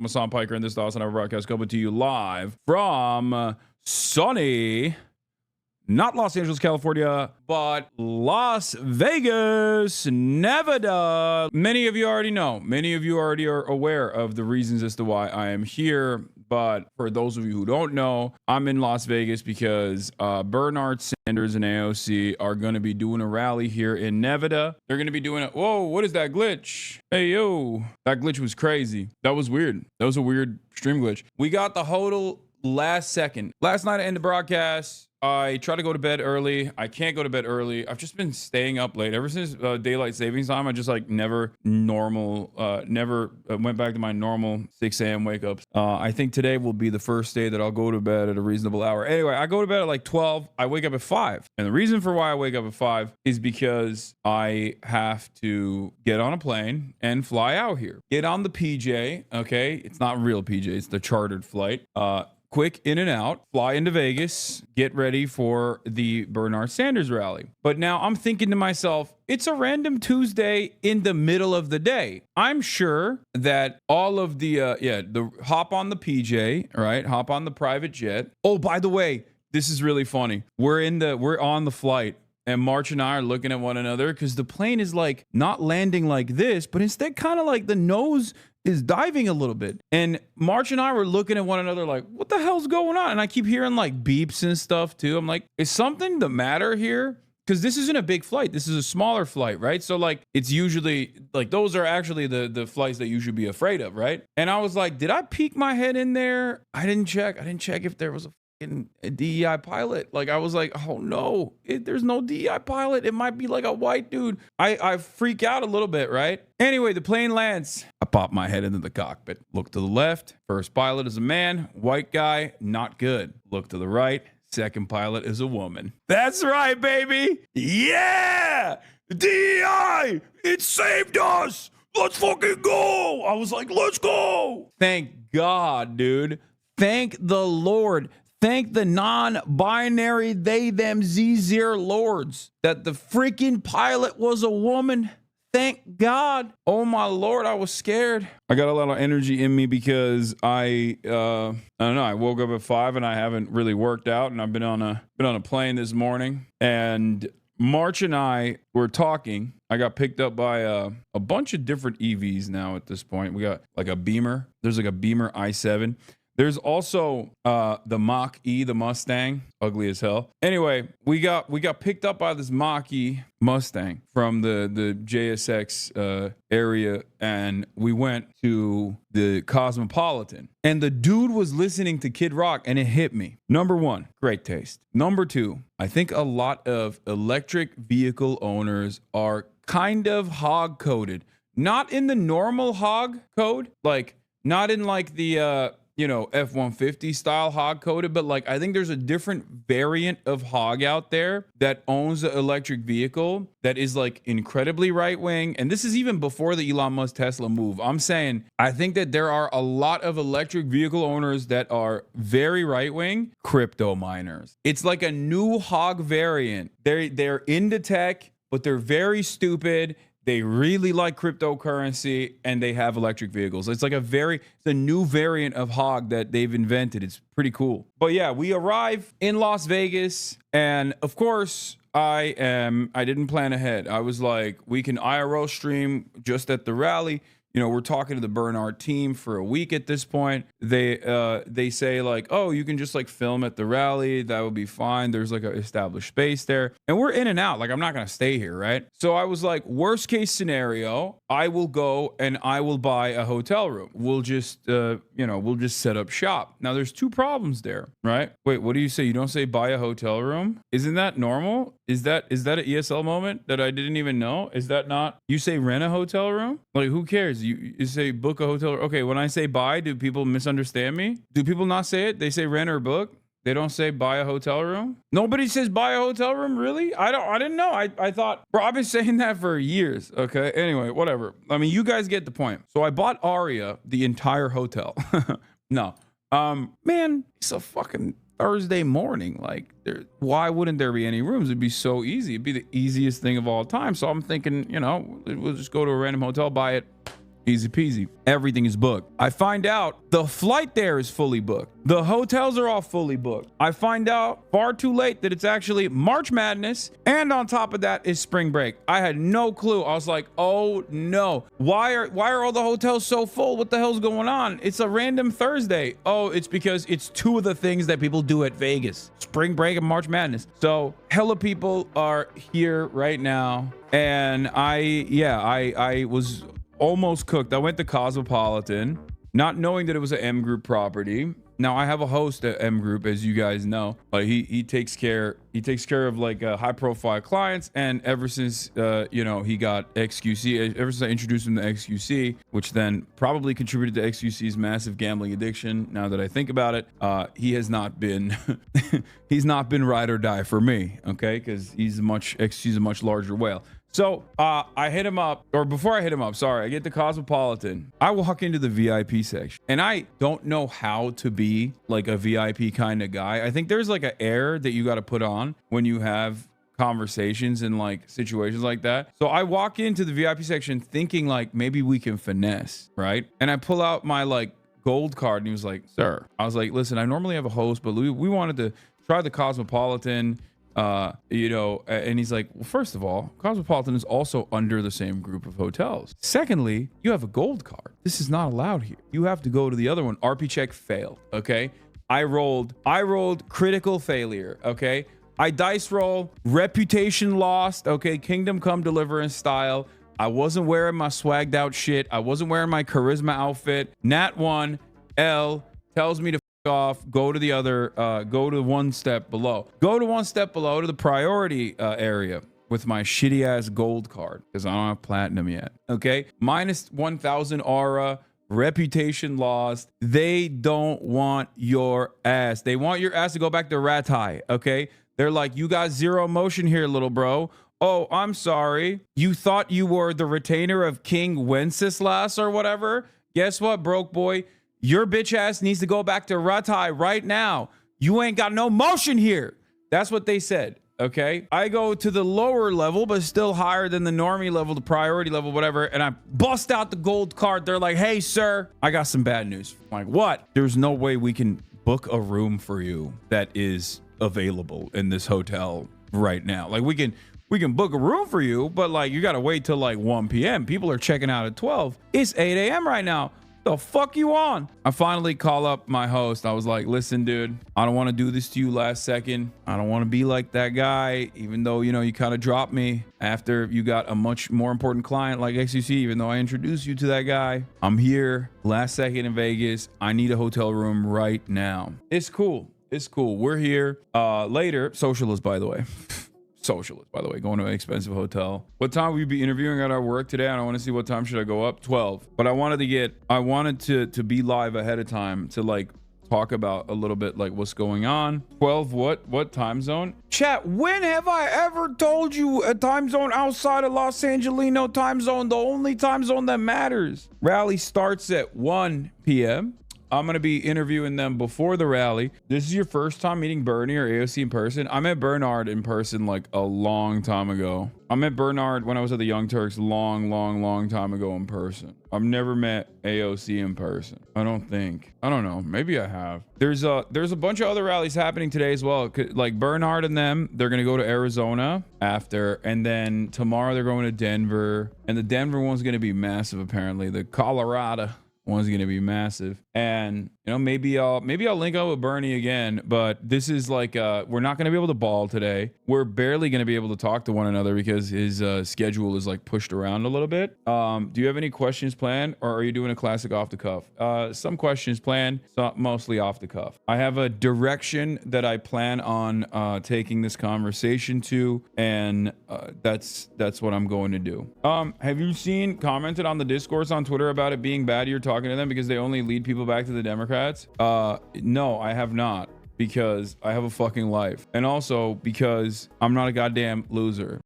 I'm Hassan Piker, and this is the Hasanabi broadcast coming to you live from sunny, not Los Angeles, California, but Las Vegas, Nevada. Many of you already know. Many of you already are aware of the reasons as to why I am here. But for those of you who don't know, I'm in Las Vegas because Bernard Sanders and AOC are going to be doing a rally here in Nevada. They're going to be doing it. Whoa, what is that glitch? Hey, yo, that glitch was crazy. That was weird. That was a weird stream glitch. We got the hodl last second. Last night I ended the broadcast. I try to go to bed early. I can't go to bed early. I've just been staying up late ever since daylight savings time. I just never went back to my normal 6 a.m. wake ups. I think today will be the first day that I'll go to bed at a reasonable hour. Anyway, I go to bed at like 12. I wake up at 5. And the reason for why I wake up at 5 is because I have to get on a plane and fly out here. Get on the PJ, okay? It's not real PJ. It's the chartered flight. Quick in and out, fly into Vegas, get ready for the Bernard Sanders rally. But now I'm thinking to myself, it's a random Tuesday in the middle of the day. I'm sure that all of the hop on the PJ, right? Hop on the private jet. Oh, by the way, this is really funny. We're on the flight. And March and I are looking at one another because the plane is like not landing like this, but instead kind of like the nose is diving a little bit. And March and I were looking at one another like, what the hell's going on? And I keep hearing like beeps and stuff too. I'm like, is something the matter here? Because this isn't a big flight. This is a smaller flight, right? So like it's usually like those are actually the flights that you should be afraid of, right? And I was like, did I peek my head in there? I didn't check if there was a DEI pilot. Like I was like, oh no, there's no DEI pilot. It might be like a white dude. I freak out a little bit, right? Anyway, the plane lands. I pop my head into the cockpit. Look to the left. First pilot is a man. White guy, not good. Look to the right. Second pilot is a woman. That's right, baby. Yeah! DEI! It saved us! Let's fucking go! I was like, let's go! Thank God, dude. Thank the Lord. Thank the non-binary they, them, Z-Zero lords that the freaking pilot was a woman. Thank God. Oh my Lord, I was scared. I got a lot of energy in me because I don't know. I woke up at 5 and I haven't really worked out, and I've been on a plane this morning. And March and I were talking. I got picked up by a bunch of different EVs now at this point. We got like a Beamer. There's like a Beamer i7. There's also the Mach-E, the Mustang, ugly as hell. Anyway, we got picked up by this Mach-E Mustang from the JSX area, and we went to the Cosmopolitan. And the dude was listening to Kid Rock, and it hit me. Number one, great taste. Number two, I think a lot of electric vehicle owners are kind of hog-coded. Not in the normal hog code, like not in like the F-150 style hog coded, but like I think there's a different variant of hog out there that owns an electric vehicle that is like incredibly right wing. And this is even before the Elon Musk Tesla move. I'm saying I think that there are a lot of electric vehicle owners that are very right wing crypto miners. It's like a new hog variant. They're into tech, but they're very stupid. They really like cryptocurrency, and they have electric vehicles. It's like it's a new variant of hog that they've invented. It's pretty cool. But yeah, we arrive in Las Vegas, and of course I didn't plan ahead. I was like, we can IRL stream just at the rally. We're talking to the Bernard team for a week at this point. They say like, oh, you can just like film at the rally. That would be fine. There's like an established space there. And we're in and out. Like, I'm not going to stay here, right? So I was like, worst case scenario, I will go and I will buy a hotel room. We'll just, we'll just set up shop. Now, there's two problems there, right? Wait, what do you say? You don't say buy a hotel room? Isn't that normal? Is that an ESL moment that I didn't even know? Is that not? You say rent a hotel room? Like, who cares? You say book a hotel room. Okay, when I say buy, do people misunderstand me? Do people not say it? They say rent or book? They don't say buy a hotel room? Nobody says buy a hotel room? Really? I didn't know. I thought, bro, I've been saying that for years. Okay, anyway, whatever. I mean, you guys get the point. So I bought Aria the entire hotel. No. Man, it's a fucking Thursday morning. Like, why wouldn't there be any rooms? It'd be so easy. It'd be the easiest thing of all time. So I'm thinking, we'll just go to a random hotel, buy it, Easy peasy. Everything is booked. I find out the flight there is fully booked. The hotels are all fully booked. I find out far too late that it's actually March Madness, and on top of that is spring break. I had no clue. I was like, oh no. Why are all the hotels so full? What the hell's going on? It's a random Thursday. Oh, it's because it's two of the things that people do at Vegas. Spring break and March Madness. So hella people are here right now. And I was almost cooked. I went to Cosmopolitan, not knowing that it was an M Group property. Now I have a host at M Group, as you guys know. He takes care of like high profile clients. And ever since he got XQC, ever since I introduced him to XQC, which then probably contributed to XQC's massive gambling addiction. Now that I think about it, he has not been he's not been ride or die for me. Okay, because he's a much larger whale. So I hit him up, or before I hit him up, sorry, I get to Cosmopolitan. I walk into the VIP section, and I don't know how to be like a VIP kind of guy. I think there's like an air that you got to put on when you have conversations in like situations like that. So I walk into the VIP section thinking like maybe we can finesse, right? And I pull out my like gold card, and he was like, "Sir," I was like, "Listen, I normally have a host, but we wanted to try the Cosmopolitan." And he's like, well, first of all, Cosmopolitan is also under the same group of hotels. Secondly, you have a gold card. This is not allowed here. You have to go to the other one. RP check failed. Okay. I rolled critical failure. Okay. I dice roll, reputation lost. Okay. Kingdom Come Deliverance style. I wasn't wearing my swagged out shit. I wasn't wearing my charisma outfit. Nat 1 L tells me to off, go to the other, go to one step below to the priority area with my shitty ass gold card because I don't have platinum yet. Okay, minus 1,000 aura, reputation lost. They don't want your ass. They want your ass to go back to Ratai. Okay, they're like, you got zero emotion here, little bro. Oh, I'm sorry. You thought you were the retainer of King Wenceslas or whatever? Guess what, broke boy? Your bitch ass needs to go back to Ratai right now. You ain't got no motion here. That's what they said. Okay. I go to the lower level, but still higher than the normie level, the priority level, whatever. And I bust out the gold card. They're like, hey, sir, I got some bad news. I'm like, what? There's no way we can book a room for you that is available in this hotel right now. Like we can book a room for you, but like you got to wait till like 1 p.m. People are checking out at 12. It's 8 a.m. right now. The fuck you on? I finally call up my host. I was like, listen, dude, I don't want to do this to you last second. I don't want to be like that guy, even though, you kind of dropped me after you got a much more important client like XUC, even though I introduced you to that guy. I'm here last second in Vegas. I need a hotel room right now. It's cool. We're here. Later, socialist, by the way. Socialist, by the way, going to an expensive hotel. What time will you be interviewing at our work today? I don't want to see what time should I go up. 12. But I wanted to be live ahead of time to like talk about a little bit like what's going on. 12 what time zone? Chat, when have I ever told you a time zone outside of Los Angelino time zone, the only time zone that matters? Rally starts at 1 p.m. I'm going to be interviewing them before the rally. This is your first time meeting Bernie or AOC in person? I met Bernard in person like a long time ago. I met Bernard when I was at the Young Turks long time ago in person. I've never met AOC in person. I don't know. Maybe I have. There's a bunch of other rallies happening today as well. Like Bernard and them, they're going to go to Arizona after. And then tomorrow they're going to Denver. And the Denver one's going to be massive apparently. The Colorado one's going to be massive. And maybe I'll link up with Bernie again, but this is like we're not going to be able to ball today. We're barely going to be able to talk to one another because his schedule is like pushed around a little bit. Do you have any questions planned, or are you doing a classic off the cuff? Some questions planned, mostly off the cuff. I have a direction that I plan on taking this conversation to, and that's what I'm going to do. Have you commented on the discourse on Twitter about it being bad you're talking to them because they only lead people back to the Democrats? No, I have not, because I have a fucking life, and also because I'm not a goddamn loser.